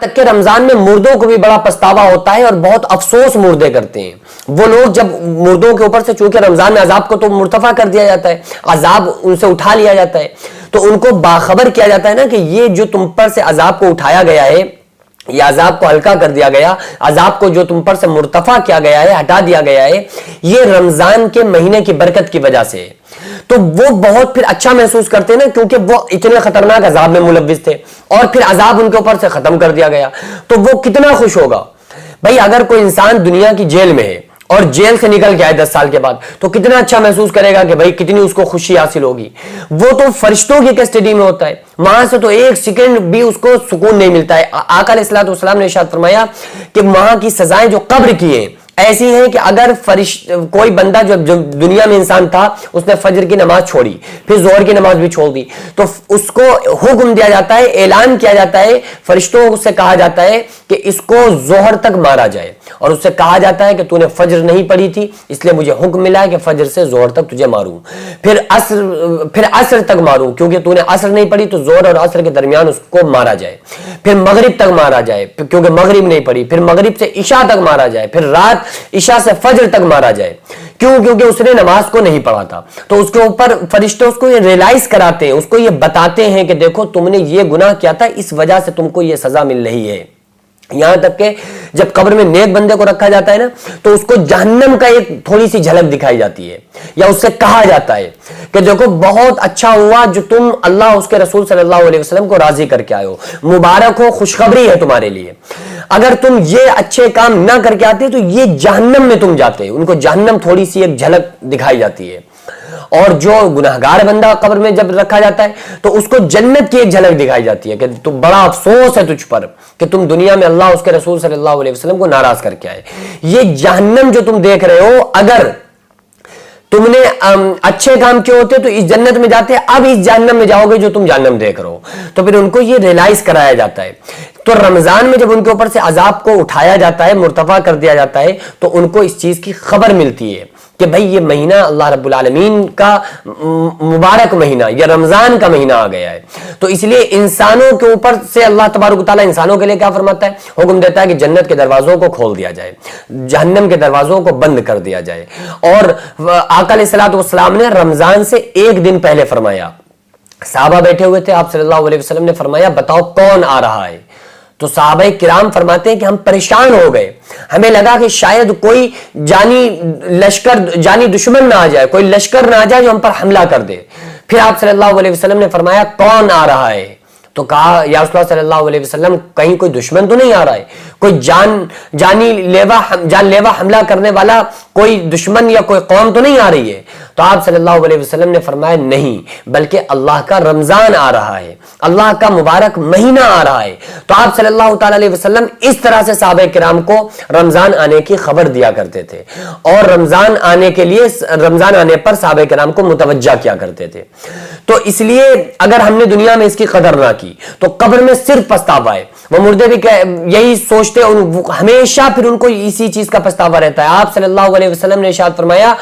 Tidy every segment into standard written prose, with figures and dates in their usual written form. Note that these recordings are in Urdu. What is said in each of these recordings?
تک کہ رمضان میں مردوں کو بھی بڑا پچھتاوا ہوتا ہے اور بہت افسوس مردے کرتے ہیں وہ لوگ، جب مردوں کے اوپر سے چونکہ رمضان میں عذاب کو تو مرتفع کر دیا جاتا ہے، عذاب ان سے اٹھا لیا جاتا ہے، تو ان کو باخبر کیا جاتا ہے نا کہ یہ جو تم پر سے عذاب کو اٹھایا گیا ہے، یہ عذاب کو ہلکا کر دیا گیا، عذاب کو جو تم پر سے مرتفع کیا گیا ہے، ہٹا دیا گیا ہے، یہ رمضان کے مہینے کی برکت کی وجہ سے ہے۔ تو وہ بہت پھر اچھا محسوس کرتے ہیں نا، کیونکہ وہ اتنے خطرناک عذاب میں ملوث تھے اور پھر عذاب ان کے اوپر سے ختم کر دیا گیا، تو وہ کتنا خوش ہوگا۔ بھائی اگر کوئی انسان دنیا کی جیل میں ہے اور جیل سے نکل کے آئے 10 سال کے بعد تو کتنا اچھا محسوس کرے گا کہ بھائی کتنی اس کو خوشی حاصل ہوگی۔ وہ تو فرشتوں کی کسٹڈی میں ہوتا ہے، وہاں سے تو ایک سیکنڈ بھی اس کو سکون نہیں ملتا ہے۔ آقا علیہ الصلوۃ والسلام نے ارشاد فرمایا کہ وہاں کی سزائیں جو قبر کی ہیں ایسی ہیں کہ اگر کوئی بندہ جو دنیا میں انسان تھا اس نے فجر کی نماز چھوڑی، پھر ظہر کی نماز بھی چھوڑ دی، تو اس کو حکم دیا جاتا ہے، اعلان کیا جاتا ہے، فرشتوں سے کہا جاتا ہے کہ اس کو ظہر تک مارا جائے، اور اس سے کہا جاتا ہے کہ تو نے فجر نہیں پڑھی تھی اس لیے مجھے حکم ملا ہے کہ فجر سے ظہر تک تجھے ماروں، پھر عصر تک ماروں کیونکہ تو نے عصر نہیں پڑھی تو ظہر اور عصر کے درمیان اس کو مارا جائے، پھر مغرب تک مارا جائے کیونکہ مغرب نہیں پڑھی، پھر مغرب سے عشاء تک مارا جائے، پھر رات عشاء سے فجر تک مارا جائے، کیونکہ اس نے نماز کو نہیں پڑھا تھا۔ تو اس کے اوپر فرشتے اس کو یہ ریلائز کراتے ہیں، اس کو یہ بتاتے ہیں کہ دیکھو تم نے یہ گناہ کیا تھا، اس وجہ سے تم کو یہ سزا مل رہی ہے۔ یہاں تک کہ جب قبر میں نیک بندے کو رکھا جاتا ہے نا تو اس کو جہنم کا ایک تھوڑی سی جھلک دکھائی جاتی ہے، یا اس سے کہا جاتا ہے کہ دیکھو بہت اچھا ہوا جو تم اللہ اس کے رسول صلی اللہ علیہ وسلم کو راضی کر کے آئے ہو، مبارک ہو، خوشخبری ہے تمہارے لیے، اگر تم یہ اچھے کام نہ کر کے آتے تو یہ جہنم میں تم جاتے۔ ان کو جہنم تھوڑی سی ایک جھلک دکھائی جاتی ہے، اور جو گناہگار بندہ قبر میں جب رکھا جاتا ہے تو اس کو جنت کی ایک جھلک دکھائی جاتی ہے کہ تو بڑا افسوس ہے تجھ پر کہ تم دنیا میں اللہ اس کے رسول صلی اللہ علیہ وسلم کو ناراض کر کے آئے۔ یہ جہنم جو تم دیکھ رہے ہو، اگر تم نے اچھے کام کیے ہوتے تو اس جنت میں جاتے، اب اس جہنم میں جاؤ گے جو تم جہنم دیکھ رہے ہو۔ تو پھر ان کو یہ ریلائز کرایا جاتا ہے۔ تو رمضان میں جب ان کے اوپر سے عذاب کو اٹھایا جاتا ہے، مرتفع کر دیا جاتا ہے، تو ان کو اس چیز کی خبر ملتی ہے کہ بھئی یہ مہینہ اللہ رب العالمین کا مبارک مہینہ، یہ رمضان کا مہینہ آ گیا ہے۔ تو اس لیے انسانوں کے اوپر سے اللہ تبارک و تعالیٰ انسانوں کے لیے کیا فرماتا ہے؟ حکم دیتا ہے کہ جنت کے دروازوں کو کھول دیا جائے، جہنم کے دروازوں کو بند کر دیا جائے۔ اور آقا علیہ الصلوۃ والسلام نے رمضان سے ایک دن پہلے فرمایا، صحابہ بیٹھے ہوئے تھے، آپ صلی اللہ علیہ وسلم نے فرمایا بتاؤ کون آ رہا ہے؟ تو صحابہ کرام فرماتے ہیں کہ ہم پریشان ہو گئے، ہمیں لگا کہ شاید کوئی جانی دشمن نہ آ جائے، کوئی لشکر نہ آ جائے جو ہم پر حملہ کر دے۔ پھر آپ صلی اللہ علیہ وسلم نے فرمایا کون آ رہا ہے؟ تو کہا یا رسول اللہ صلی اللہ علیہ وسلم کہیں کوئی دشمن تو نہیں آ رہا ہے، کوئی جان لیوا حملہ کرنے والا کوئی دشمن یا کوئی قوم تو نہیں آ رہی ہے؟ تو آپ صلی اللہ علیہ وسلم نے فرمایا نہیں، بلکہ اللہ کا رمضان آ رہا ہے، اللہ کا مبارک مہینہ آ رہا ہے۔ تو آپ صلی اللہ تعالی علیہ وسلم اس طرح سے صحابہ کرام کو رمضان آنے کی خبر دیا کرتے تھے، اور رمضان آنے پر صحابہ کرام کو متوجہ کیا کرتے تھے۔ تو اس لیے اگر ہم نے دنیا میں اس کی قدر نہ کی تو قبر میں صرف پچھتاوا ہے۔ وہ مردے بھی یہی سوچتے ہمیشہ، پھر ان کو اسی چیز کا پچھتاوا رہتا ہے۔ آپ صلی اللہ علیہ وسلم نے ارشاد فرمایا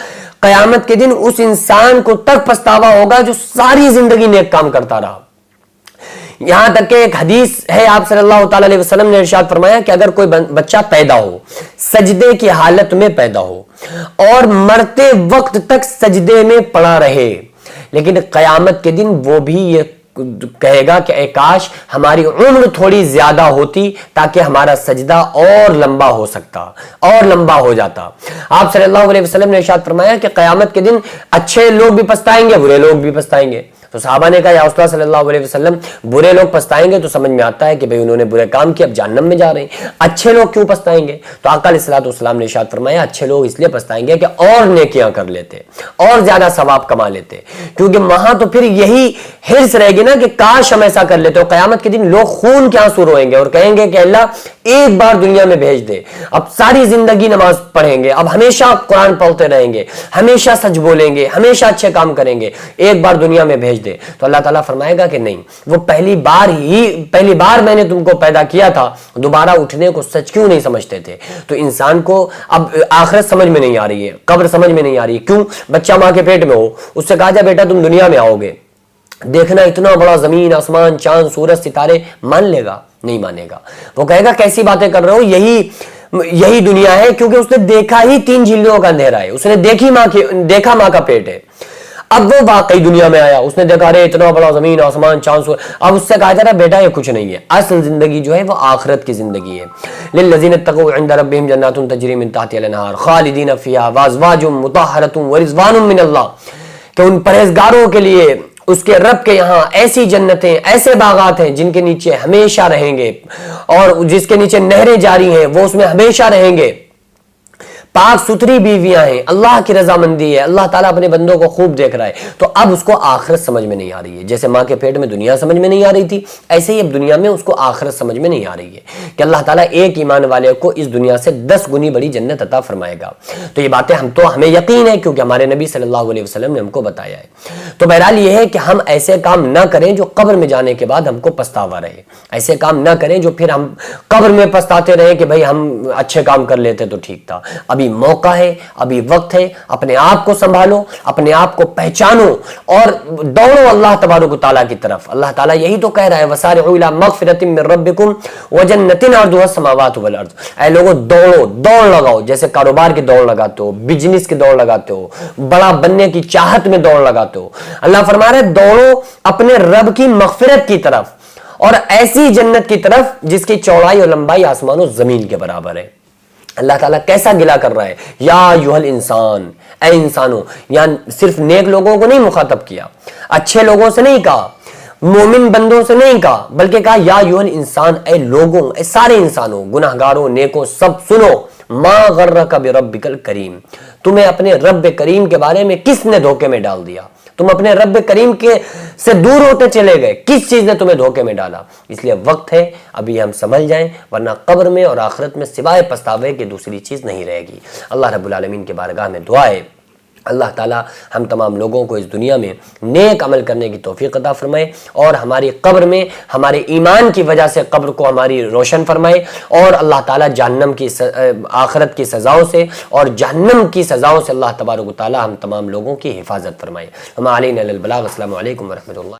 قیامت کے دن اس انسان کو تک پچھتاوا ہوگا جو ساری زندگی نیک کام کرتا رہا۔ یہاں تک کہ ایک حدیث ہے، آپ صلی اللہ تعالی علیہ وسلم نے ارشاد فرمایا کہ اگر کوئی بچہ پیدا ہو، سجدے کی حالت میں پیدا ہو اور مرتے وقت تک سجدے میں پڑا رہے، لیکن قیامت کے دن وہ بھی یہ کہے گا کہ اے کاش ہماری عمر تھوڑی زیادہ ہوتی تاکہ ہمارا سجدہ اور لمبا ہو سکتا، اور لمبا ہو جاتا۔ آپ صلی اللہ علیہ وسلم نے ارشاد فرمایا کہ قیامت کے دن اچھے لوگ بھی پچھتائیں گے، برے لوگ بھی پچھتائیں گے۔ تو صحابہ نے کہا یا رسول اللہ صلی اللہ علیہ وسلم برے لوگ پچھتائیں گے تو سمجھ میں آتا ہے کہ بھئی انہوں نے برے کام کیے، اب جہنم میں جا رہے ہیں، اچھے لوگ کیوں پچھتائیں گے؟ تو آقا علیہ الصلوۃ والسلام نے ارشاد فرمایا اچھے لوگ اس لیے پچھتائیں گے کہ اور نیکیاں کر لیتے، اور زیادہ ثواب کما لیتے، کیونکہ وہاں تو پھر یہی حرص رہے گی نا کہ کاش ہم ایسا کر لیتے۔ اور قیامت کے دن لوگ خون کے آنسو روئیں گے اور کہیں گے کہ اللہ ایک بار دنیا میں بھیج دے، اب ساری زندگی نماز پڑھیں گے، اب ہمیشہ قرآن پڑھتے رہیں گے، ہمیشہ سچ بولیں گے، ہمیشہ اچھے کام کریں گے، ایک بار دنیا میں بھیج دے۔ تو اللہ تعالیٰ فرمائے گا کہ نہیں، وہ پہلی بار میں نے تم کو پیدا کیا تھا، دوبارہ اٹھنے کو سچ کیوں نہیں سمجھتے تھے؟ تو انسان کو اب آخرت سمجھ میں نہیں آ رہی ہے، قبر سمجھ میں نہیں آ رہی ہے۔ کیوں؟ بچہ ماں کے پیٹ میں ہو، اس سے کہا جائے بیٹا تم دنیا میں آؤ گے، دیکھنا اتنا بڑا زمین آسمان چاند سورج ستارے، مان لے گا؟ نہیں مانے گا. وہ کہے گا کیسی باتیں کر رہے ہو, یہی دنیا ہے, کیونکہ اس نے دیکھا ہی 3 جھیلیوں کا اندھیرا ہے, اس نے دیکھا ماں کا پیٹ ہے. اب وہ واقعی دنیا میں آیا, اس نے دیکھا ارے اتنا بڑا زمین آسمان چاند سورج. اب اس سے کہا جا رہا بیٹا یہ کچھ نہیں ہے, اصل زندگی جو ہے وہ آخرت کی زندگی ہے. للذین اتقوا عند ربهم جنات تجری من تحتها الانہار خالدین فیہا وازواج مطہرۃ ورضوان من اللہ, کہ ان پرہیزگاروں کے لیے اس کے رب کے یہاں ایسی جنتیں, ایسے باغات ہیں جن کے نیچے ہمیشہ رہیں گے, اور جس کے نیچے نہریں جاری ہیں وہ اس میں ہمیشہ رہیں گے. پاک ستھری بیویاں ہیں, اللہ کی رضامندی ہے, اللہ تعالیٰ اپنے بندوں کو خوب دیکھ رہا ہے. تو اب اس کو آخرت سمجھ میں نہیں آ رہی ہے. جیسے ماں کے پیٹ میں دنیا سمجھ میں نہیں آ رہی تھی, ایسے ہی اب دنیا میں اس کو آخرت سمجھ میں نہیں آ رہی ہے کہ اللہ تعالیٰ ایک ایمان والے کو اس دنیا سے 10 گنی بڑی جنت عطا فرمائے گا. تو یہ باتیں ہمیں یقین ہے, کیونکہ ہمارے نبی صلی اللہ علیہ وسلم نے ہم کو بتایا ہے. تو بہرحال یہ ہے کہ ہم ایسے کام نہ کریں جو قبر میں جانے کے بعد ہم کو پچھتاوا رہے. ایسے کام نہ کریں جو پھر ہم قبر میں پچھتاتے رہیں کہ بھائی ہم اچھے کام کر لیتے تو ٹھیک تھا. ابھی موقع ہے, ابھی وقت ہے, اپنے آپ کو سنبھالو, اپنے آپ کو پہچانو اور دوڑو اللہ تبارک و تعالیٰ کی طرف. اللہ تعالیٰ یہی تو کہہ رہا ہے وسارعوا الی مغفرۃ من ربکم وجنۃ عرضها السماوات والارض. اے لوگوں دوڑو, دوڑ لگاؤ, جیسے کاروبار کی دوڑ لگاتے ہو, بزنس کی دوڑ لگاتے ہو, بڑا بننے کی چاہت میں دوڑ لگاتے ہو. اللہ فرما رہا ہے دوڑو اپنے رب کی مغفرت کی طرف اور ایسی جنت کی طرف جس کی چوڑائی اور لمبائی آسمان و زمین کے برابر ہے. اللہ تعالیٰ کیسا گلہ کر رہا ہے, یا ایھا الانسان, اے انسانوں. یہاں صرف نیک لوگوں کو نہیں مخاطب کیا, اچھے لوگوں سے نہیں کہا, مومن بندوں سے نہیں کہا, بلکہ کہا یا ایھا الانسان, اے لوگوں, اے سارے انسانوں, گناہگاروں, نیکوں, سب سنو. ما غرک بربک الکریم, تمہیں اپنے رب کریم کے بارے میں کس نے دھوکے میں ڈال دیا؟ تم اپنے رب کریم کے سے دور ہوتے چلے گئے, کس چیز نے تمہیں دھوکے میں ڈالا؟ اس لیے وقت ہے ابھی ہم سمجھ جائیں, ورنہ قبر میں اور آخرت میں سوائے پچھتاوے کی دوسری چیز نہیں رہے گی. اللہ رب العالمین کے بارگاہ میں دعا ہے اللہ تعالیٰ ہم تمام لوگوں کو اس دنیا میں نیک عمل کرنے کی توفیق عطا فرمائے, اور ہماری قبر میں ہمارے ایمان کی وجہ سے قبر کو ہماری روشن فرمائے, اور اللہ تعالیٰ جہنم کی آخرت کی سزاؤں سے اور جہنم کی سزاؤں سے اللہ تبارک و تعالیٰ ہم تمام لوگوں کی حفاظت فرمائے. وما علینا الا البلاغ. السلام علیکم ورحمۃ اللہ.